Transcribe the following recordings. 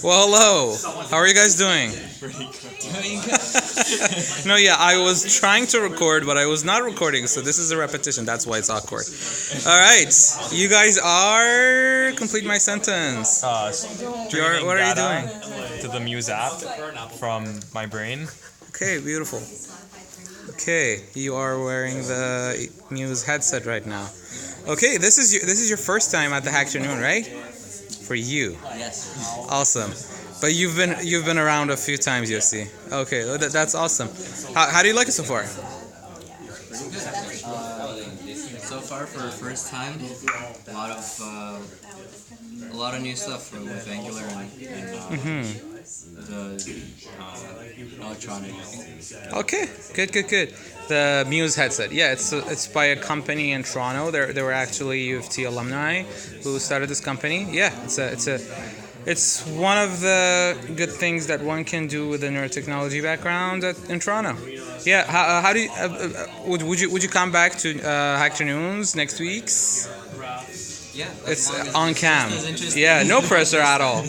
Well, hello. How are you guys doing? No, yeah, I was trying to record, but I was not recording, so this is a repetition. That's why it's awkward. All right, you guys are complete my sentence. What are you doing? To the Muse app from my brain. Okay, beautiful. Okay, you are wearing the Muse headset right now. Okay, this is your first time at the HackTernoons, right? For you. Yes. Awesome. But you've been around a few times, UofT. Okay, that's awesome. How do you like it so far? Pretty good. So far, for the first time, a lot of new stuff with Angular and the electronics. Okay, good. The Muse headset. Yeah, it's by a company in Toronto. They were actually UofT alumni who started this company. Yeah, it's one of the good things that one can do with a neurotechnology background in Toronto. Yeah, how do you would you come back to HackTernoons next week? Yeah, It's on cam. Yeah, no pressure at all.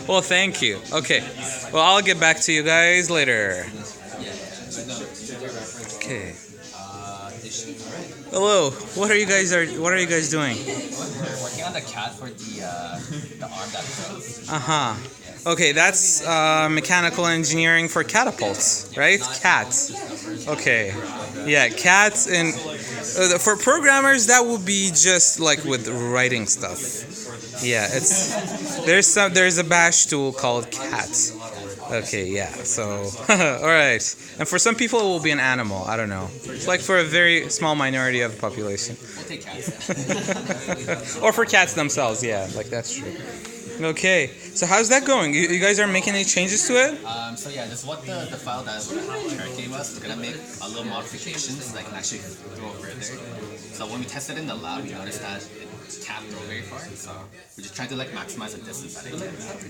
Well, thank you. Okay. Well, I'll get back to you guys later. Okay. Hello. What are you guys doing? We're working on the cat for the arm that throws. Okay, that's mechanical engineering for catapults, right? Cats. Okay. Yeah, cats and for programmers that would be just like with writing stuff. Yeah, there's a bash tool called cat. Okay, yeah. So all right. And for some people it will be an animal. I don't know. It's like for a very small minority of the population. We'll take cats. Or for cats themselves. Yeah, like that's true. Okay, so how's that going? You guys are making any changes to it? So yeah, this is what the file that Eric gave us. We're gonna make a little modifications so that can actually throw further. So when we tested in the lab, we noticed that it can't throw very far. So we're just trying to maximize the distance that it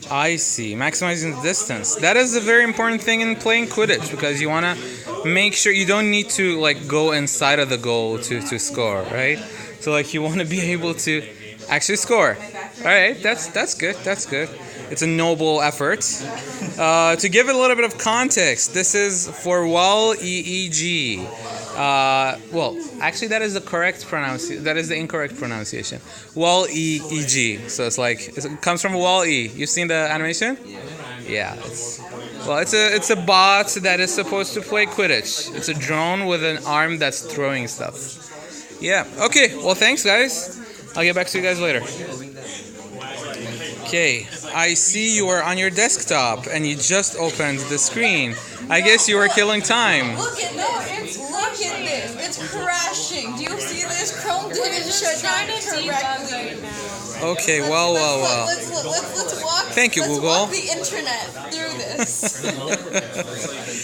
can. I see, maximizing the distance. That is a very important thing in playing quidditch because you wanna make sure you don't need to go inside of the goal to score, right? So you wanna be able to actually score. All right, that's good. It's a noble effort. To give it a little bit of context, this is for WallEEG. Well, actually, that is the correct pronunciation. That is the incorrect pronunciation. WallEEG. So it comes from WallE. You've seen the animation? Yeah. It's a bot that is supposed to play Quidditch. It's a drone with an arm that's throwing stuff. Yeah. Okay. Well, thanks, guys. I'll get back to you guys later. Okay, I see you are on your desktop and you just opened the screen. I guess you were killing time. Look at this. It's crashing. Do you see this? Chrome didn't shut down correctly. Okay, well. Let's walk. Thank you, Google. Let's walk the internet through this.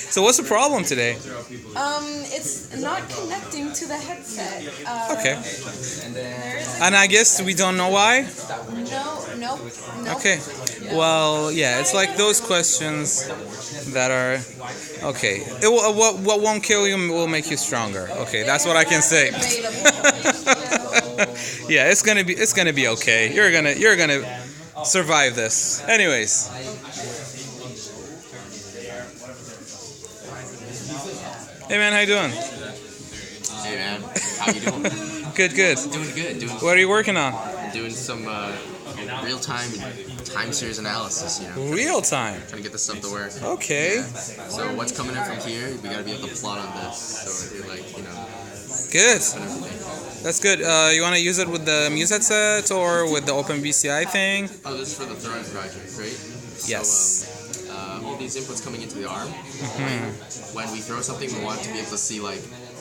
So what's the problem today? It's not connecting to the headset. Okay. And I guess we don't know why? No. Okay. Well, yeah, it's like those questions that are okay. What won't kill you will make you stronger. Okay, that's what I can say. Yeah, it's gonna be okay. You're gonna survive this. Anyways. Hey man, how you doing? Hey man, how you doing? Good. Doing good. What are you working on? Doing some real-time time series analysis, Real time. Trying to get this stuff to work. Okay. Yeah. So what's coming in from here, we gotta be able to plot on this. So we're Good. That's good. You want to use it with the Muse headset or with the OpenBCI thing? Oh, this is for the throwing project, right? Yes. So, all these inputs coming into the arm. When we throw something, we want to be able to see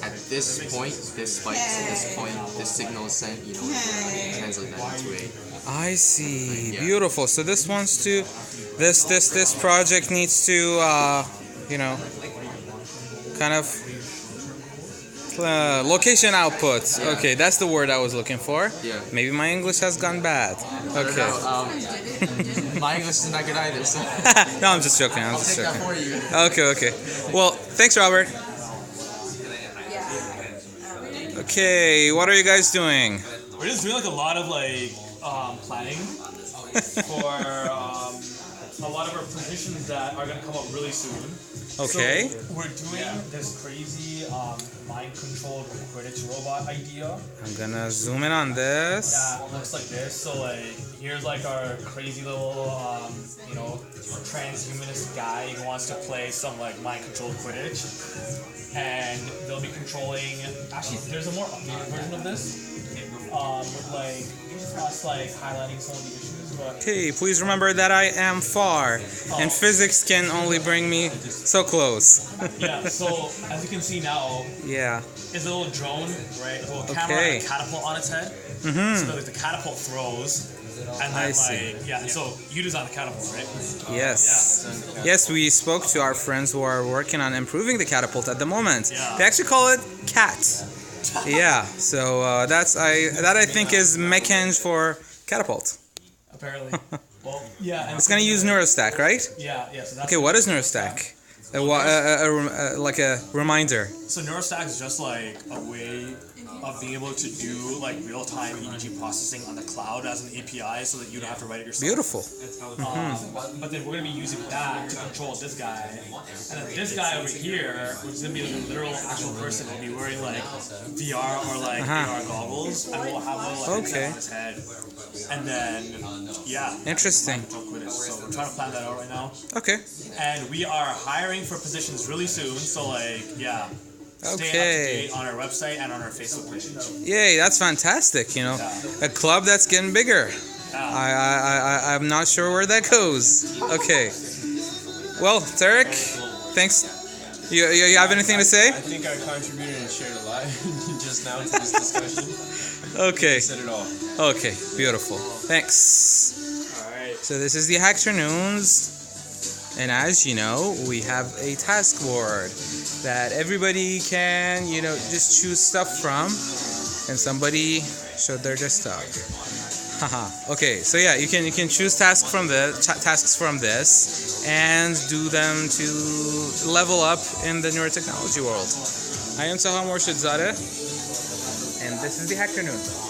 at this point, this spikes. At this point, this signal is sent. Translate that into a. I see. Yeah. Beautiful. So this project needs to kind of location output. Yeah. Okay, that's the word I was looking for. Yeah. Maybe my English has gone bad. Okay. My English is not good either. So. No, I'm just joking. I'll take that for you. Okay. Well, thanks, Robert. Okay, what are you guys doing? We're just doing a lot of planning for a lot of our positions that are going to come up really soon. Okay. So we're doing this crazy mind-controlled Quidditch robot idea. I'm gonna zoom in on this. Yeah, it looks like this. So like, here's like our crazy little, transhumanist guy who wants to play some like mind-controlled Quidditch, and they'll be controlling. Actually, there's a more updated version of this. With like us like highlighting some of the issues, but Okay, please remember that I am far, and physics can only bring me so close. yeah. So as you can see now, Yeah. is a little drone, right? A little camera and a catapult on its head. So like the catapult throws, and then I see. and so you design the catapult, right? Yes. Yes, we spoke to our friends who are working on improving the catapult at the moment. Yeah. They actually call it CAT. Yeah. So that I think is mechange for catapult. Apparently. Well, yeah. And It's gonna use Neurostack, right? Yeah. So that's Okay. What is Neurostack? Like a reminder. So Neurosky is just like a way of being able to do like real-time EEG processing on the cloud as an API, so that you don't have to write it yourself. Beautiful. But then we're gonna be using that to control this guy, and then this guy over here, which is gonna be like a literal actual person, will be wearing like VR or like AR goggles, and we'll have a little headset on his head, and then Interesting. Quidditch. So we're trying to plan that out right now, Okay. and we are hiring for positions really soon. So like stay up to date on our website and on our Facebook page. Yay, that's fantastic. You know, a club that's getting bigger. I'm not sure where that goes. Okay. Well, Tarek, thanks. You have anything to say? I think I contributed and shared a lot just now to this discussion. Okay. You said it all. Okay, beautiful. Thanks. Alright. So this is the HackTernoons, and as you know, we have a task board that everybody can, just choose stuff from, and somebody showed their desktop. Haha. Okay, so yeah, you can choose tasks from this and do them to level up in the neurotechnology world. I am Saham Morshidzadeh, and this is the HackTernoons.